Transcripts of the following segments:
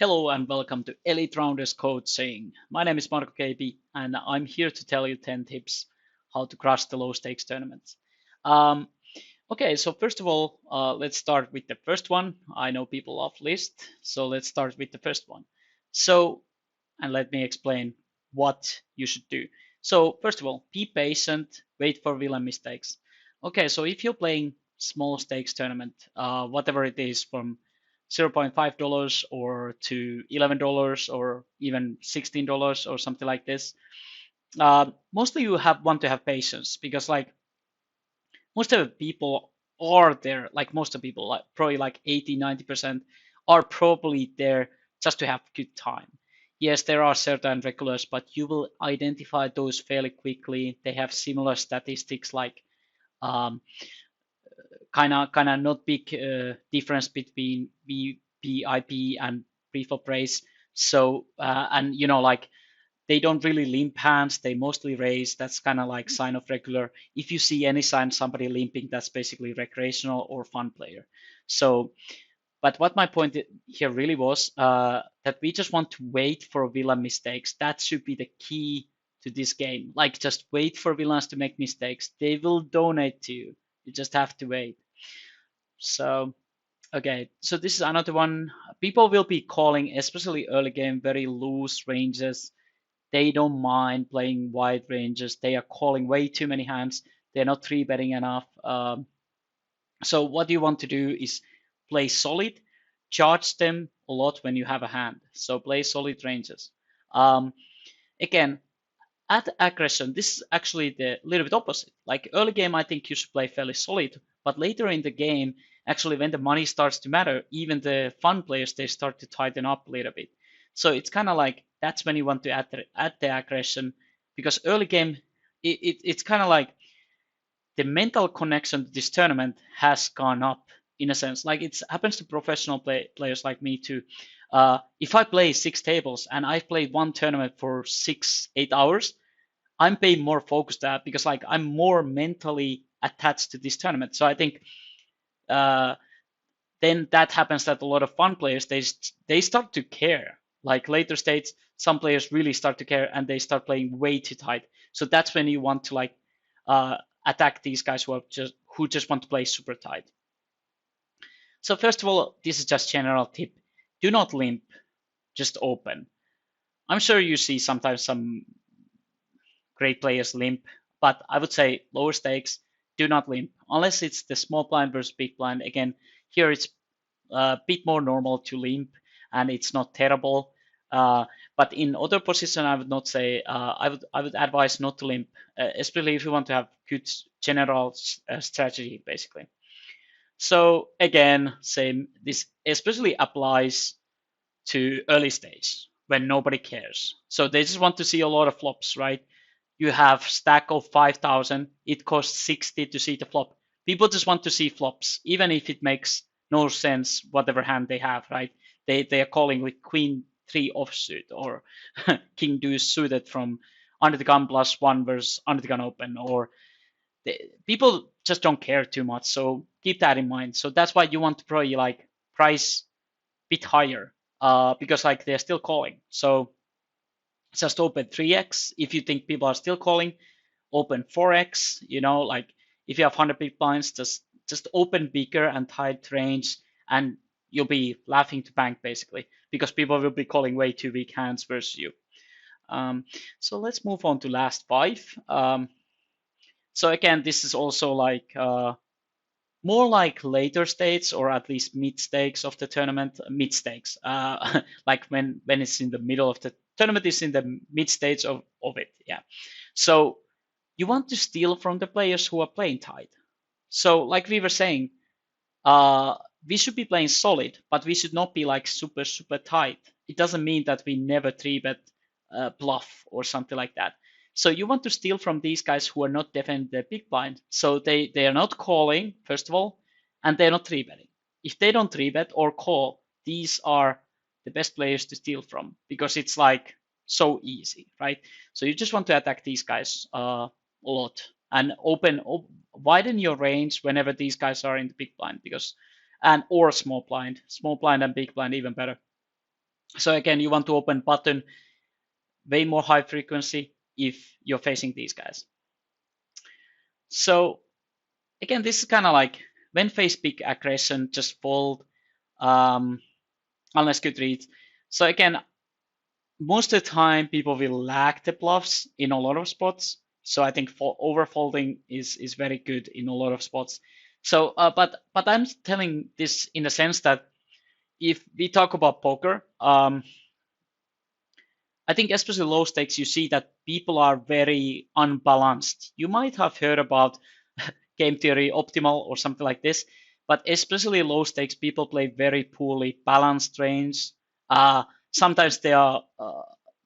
Hello and welcome to Elite Rounders Coaching. My name is Marko and I'm here to tell you 10 tips how to crush the low stakes tournaments. Um, okay, so first of all, let's start with the first one. I know people love list, so let's start with the first one. And let me explain what you should do. So first of all, be patient, wait for villain mistakes. Okay, so if you're playing small stakes tournament, whatever it is from $0.5 or to $11 or even $16 or something like this, mostly you want to have patience because like most of the people are there, like most of the people, like probably like 80-90% are probably there just to have good time. Yes, there are certain regulars, but you will identify those fairly quickly. They have similar statistics, like um, kind of not big difference between VIP and pre-flop raise. So and like they don't really limp hands, they mostly raise. That's kind of like sign of regular. If you see any sign somebody limping, that's basically recreational or fun player. So but what my point here really was, that we just want to wait for villain mistakes. That should be the key to this game. Like just wait for villains to make mistakes. They will donate to you. You just have to wait. So okay, so this is another one. People will be calling, especially early game, very loose ranges. They don't mind playing wide ranges. They are calling way too many hands. They're not three betting enough. So what you want to do is play solid, charge them a lot when you have a hand. So play solid ranges. Um, Again, at aggression, this is actually the little bit opposite. Like early game, I think you should play fairly solid, but later in the game, actually when the money starts to matter, even the fun players they start to tighten up a little bit. So it's kind of like that's when you want to add the aggression, because early game, it's kind of like the mental connection to this tournament has gone up in a sense. Like it happens to professional players like me too. If I play 6 tables and I've played one tournament for 6-8 hours, I'm paying more focus to that because like I'm more mentally attached to this tournament. So I think uh, then that happens that a lot of fun players they start to care. Like later states, some players really start to care and they start playing way too tight. So that's when you want to like uh, attack these guys who just want to play super tight. So first of all, this is just general tip: do not limp, just open. I'm sure you see sometimes some great players limp, but I would say lower stakes, do not limp unless it's the small blind versus big blind. Again, here it's a bit more normal to limp and it's not terrible. Uh, but in other position, I would not say. I would advise not to limp, especially if you want to have good general strategy, basically. So again, same. This especially applies to early stage when nobody cares. So they just want to see a lot of flops, right? You have stack of 5,000. It costs 60 to see the flop. People just want to see flops, even if it makes no sense, whatever hand they have, right? They are calling with queen 3 offsuit or king deuce suited from under the gun plus one versus under the gun open, or people just don't care too much. So keep that in mind. So that's why you want to probably like price bit higher, because like they're still calling. So just open 3x if you think people are still calling. Open 4x. Like if you have 100 big blinds, just open bigger and tight range, and you'll be laughing to bank basically because people will be calling way too weak hands versus you. So let's move on to last five. So again, this is also like more like later states or at least mid stakes of the tournament. Mid stakes, like when it's in the middle of the tournament, is in the mid stage of it. Yeah. So you want to steal from the players who are playing tight. So like we were saying, uh, we should be playing solid, but we should not be like super super tight. It doesn't mean that we never three bet bluff or something like that. So you want to steal from these guys who are not defending the big blind. So they are not calling first of all, and they're not three betting. If they don't three bet or call, these are the best players to steal from because it's like so easy, right? So you just want to attack these guys a lot and widen your range whenever these guys are in the big blind, because and or small blind and big blind even better. So again, you want to open button way more high frequency if you're facing these guys. So again, this is kind of like when face big aggression, just fold unless good reads. So again, most of the time people will lack the bluffs in a lot of spots. So I think overfolding is very good in a lot of spots. So but I'm telling this in the sense that if we talk about poker, I think especially low stakes, you see that people are very unbalanced. You might have heard about game theory optimal or something like this, but especially low stakes, people play very poorly balanced range. Sometimes they are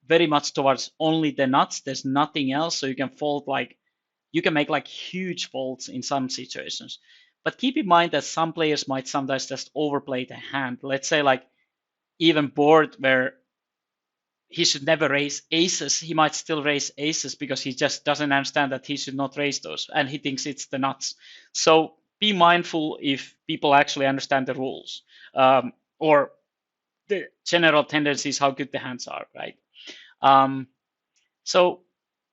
very much towards only the nuts. There's nothing else, so you can fold like you can make like huge folds in some situations. But keep in mind that some players might sometimes just overplay the hand. Let's say like even board where he should never raise aces. He might still raise aces because he just doesn't understand that he should not raise those and he thinks it's the nuts. So be mindful if people actually understand the rules or the general tendencies, how good the hands are, right? So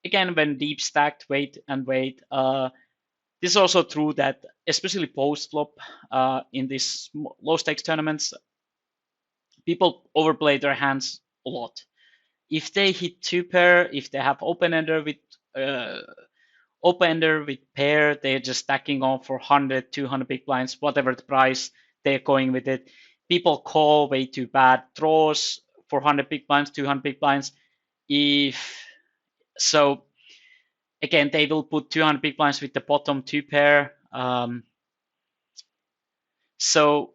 again, when deep stacked, wait and wait. This is also true that especially post flop in these low stakes tournaments, people overplay their hands a lot. If they hit two pair, if they have uh, open ender with pair, they're just stacking on for 100, 200 big blinds, whatever the price, they're going with it. People call way too bad draws for 100 big blinds, 200 big blinds. If so, again, they will put 200 big blinds with the bottom two pair. So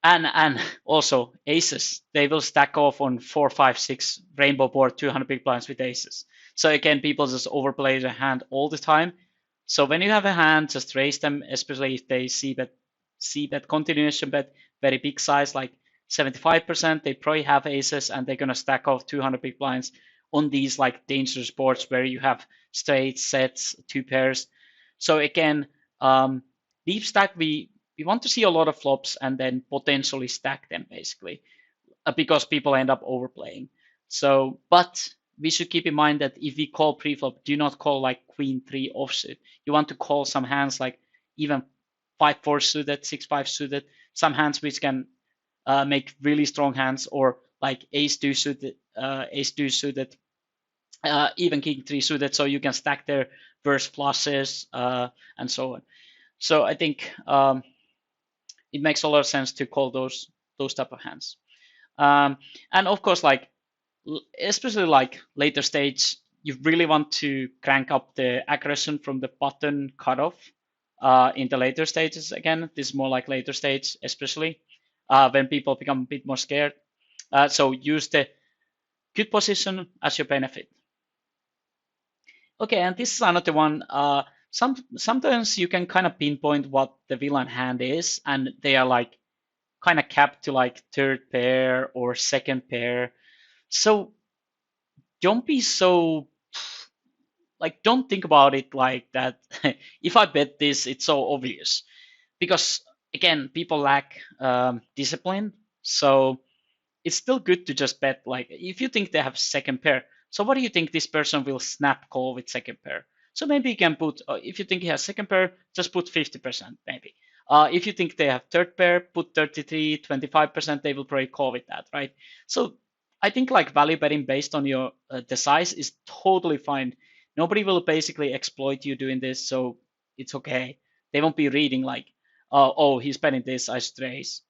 and also aces, they will stack off on 4, 5, 6 rainbow board 200 big blinds with aces. So again, people just overplay the hand all the time. So when you have a hand, just raise them, especially if they see that continuation bet very big size, like 75%, they probably have aces and they're gonna stack off 200 big blinds on these like dangerous boards where you have straight sets, two pairs. So again, deep stack we want to see a lot of flops and then potentially stack them basically because people end up overplaying. So, but we should keep in mind that if we call pre-flop, do not call like queen three offsuit. You want to call some hands like even 5-4 suited, 6-5 suited, some hands which can make really strong hands, or like ace-2 suited, ace-2 suited, even king-3 suited, so you can stack their verse flushes and so on. So I think it makes a lot of sense to call those type of hands. And of course, like especially like later stage, you really want to crank up the aggression from the button cutoff in the later stages. Again, this is more like later stage, especially when people become a bit more scared. So use the good position as your benefit. Okay, and this is another one. Sometimes you can kind of pinpoint what the villain hand is, and they are like kind of capped to like third pair or second pair. So don't be so like don't think about it like that. If I bet this, it's so obvious because again, people lack discipline. So it's still good to just bet like if you think they have second pair. So what do you think this person will snap call with second pair? So maybe you can put if you think he has second pair, just put 50% maybe. If you think they have third pair, put 33, 25%. They will probably call with that, right? So I think like value betting based on your the size is totally fine. Nobody will basically exploit you doing this, so it's okay. They won't be reading like, oh, he's betting this, I should raise.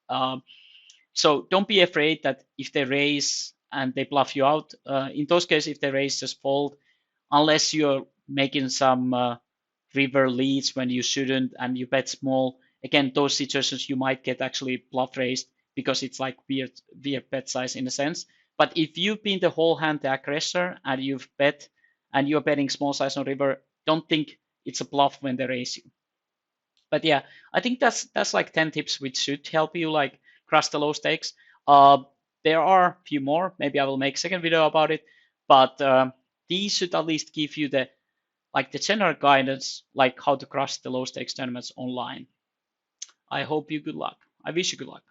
So don't be afraid that if they raise and they bluff you out, in those cases, if they raise, just fold, unless you're making some river leads when you shouldn't and you bet small. Again, those situations you might get actually bluff raised because it's like weird bet size in a sense. But if you've been the whole hand the aggressor and you've bet and you're betting small size on river, don't think it's a bluff when they raise you. But yeah, I think that's like 10 tips which should help you like crush the low stakes. Uh, there are a few more. Maybe I will make a second video about it, but these should at least give you the like the general guidance, like how to crush the low stakes tournaments online. I hope you good luck. I wish you good luck.